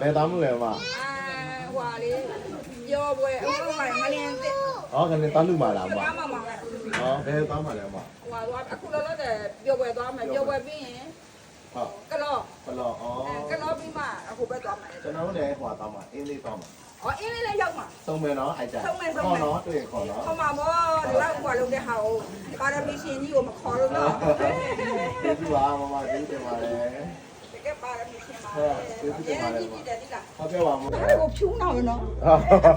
ဘယ်သားမှုလဲမဟွာလေပြောပွဲအခုမှငလျင်တက် ဟောကနေသားလူမာလားမ ဘာမှမမ ဟောဘယ်သားမှလဲမ ဟွာသွားအခုလောလောဆယ်ပြောပွဲသွားမယ်ပြောပွဲပြီးရင် ဟုတ် ကလော ဘလောဩ ကလောပြီးမှအခုပဲသွားမယ် ကျွန်တော်လည်းဟွာသားမှာအင်းလေးသားမှာ ဟောအင်းလေးလည်းရောက်မှာ သုံးမယ်နော်အိုက်ကြခေါ်နော်တွေ့ခေါ်နော် ဟောမှာမောဒီလောက်ဟွာလုံးတဲ့ဟာကိုပါရမီရှင်ကြီးကိုမခေါ်လို့နော် ကျေးဇူးပါမမကျေးဇူးတင်ပါတယ် တကယ်ပါရမီရှင်ပါ ကျေးဇူးတင်ပါတယ် ဒီတက်ဒီလား ဟုတ်ကဲ့ပါမ ဒါကိုဖြူးတော့နော်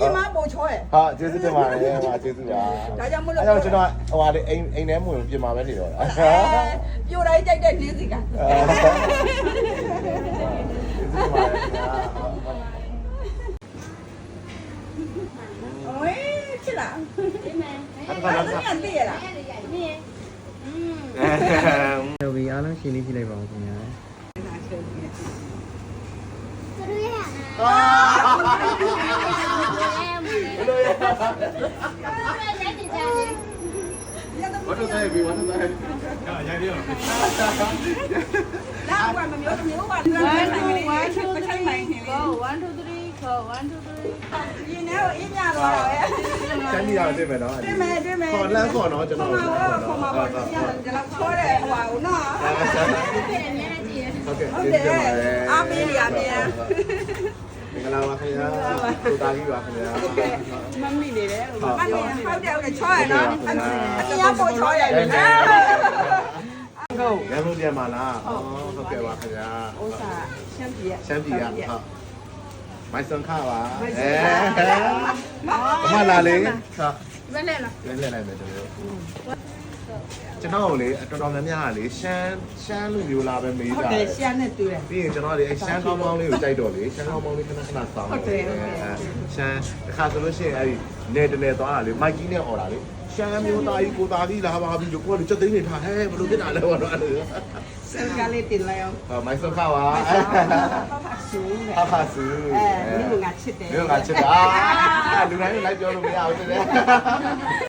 ဒီမှာပို့ချောရဲ့ ဟာကျေးဇူးတင်ပါတယ်ဟာကျေးဇူးပါ ဒါကြောင့်မလို့ အဲ့တော့ကျွန်တော်ဟိုဟာလေအိမ်ထဲမဝင်ပြင်มาပဲနေတော့လား ပြိုတိုင်းကြိုက်တဲ့နင်းစီက ကျေးဇူးတင်ပါတယ် ဝေးချစ်လား ဒီမဲ့ အဲ့ဒါ ဘာ က လို့ညသိရလား အဲ့ဒီရိုက်နေ ဟုတ်ပြီအားလုံးရှင်းလေးကြည့်လိုက်ပါဦးခင်ဗျာ သူတို့ရဟ အာ ဲ့ ဘယ်လိုရ ရိုက်နေကြတယ် ဘာလို့တိုင်းပြီဘာလို့တိုင်း လာကွာမမျိုးမျိုးပါလား1 2 3 go 1 2 3 go 1 2 3 ဒီနေ့အင်းညတော့ရဲ့ ချမ်းကြီးရတွေ့မယ်နော် တွေ့မယ်ခေါ်လန်းခေါ်နော်ကျွန်တော် ခေါ်မှာပေါ့ညဒီလောက်ခေါ်တယ်ဟိုဦးနော် ပြန်နေကြည့်ရ ဟုတ်ကဲ့ကျေးဇူးတင်ပါတယ် အားပေးရမြန် မင်္ဂလာပါခင်ဗျာကိုတာကြီးပါခင်ဗျာ မမီနေတယ်ဟိုမမီဟုတ်တယ်ဟုတ်တယ်ချောရနော်အရင်ပို့ချောရတယ် ရန်ကုန်ပြန်มาလားဟုတ်ကဲ့ပါခင်ဗျာ ဥစားရှမ်းပြည် ရှမ်းပြည်ကဟုတ်မိုက်စံခါပါအမလာလေဟုတ် ဘယ်နဲ့လား လဲလဲနိုင်မယ်ကျွန်တော်လေတော်တော်များများကလေရှမ်းလူမျိုးလားပဲမေး ဟုတ် တာ တယ်ရှမ်းနဲ့တွေ့တယ် ပြီးရင်ကျွန်တော်လေရှမ်းကောင်းကောင်းလေးကိုကြိုက်တော့လေရှမ်းကောင်းကောင်းလေးခဏခဏစောင်းရှမ်းတခါဆိုလို့ရှိရင်အဲ့ဒီနေတနေသွားတာလေမိုက်ကြီးနဲ့អော်တာလေရှမ်းမျိုးသားကြီးကိုသားကြီးလာပါပြီလို့ကိုကလည်းစက်သိန်းနေထားဟဲ့ဘယ်လိုဖြစ်တာလဲဘောတော့အဲ့လို စံကလေးတင်လိုက်အောင် မိုက်စခါပါ ဖဆူး ဟာဖာစု အဲမင်းငါချစ်တယ် မင်းငါချစ်တာလူတိုင်းလိုက်ပြောလို့မရဘူးတဲ့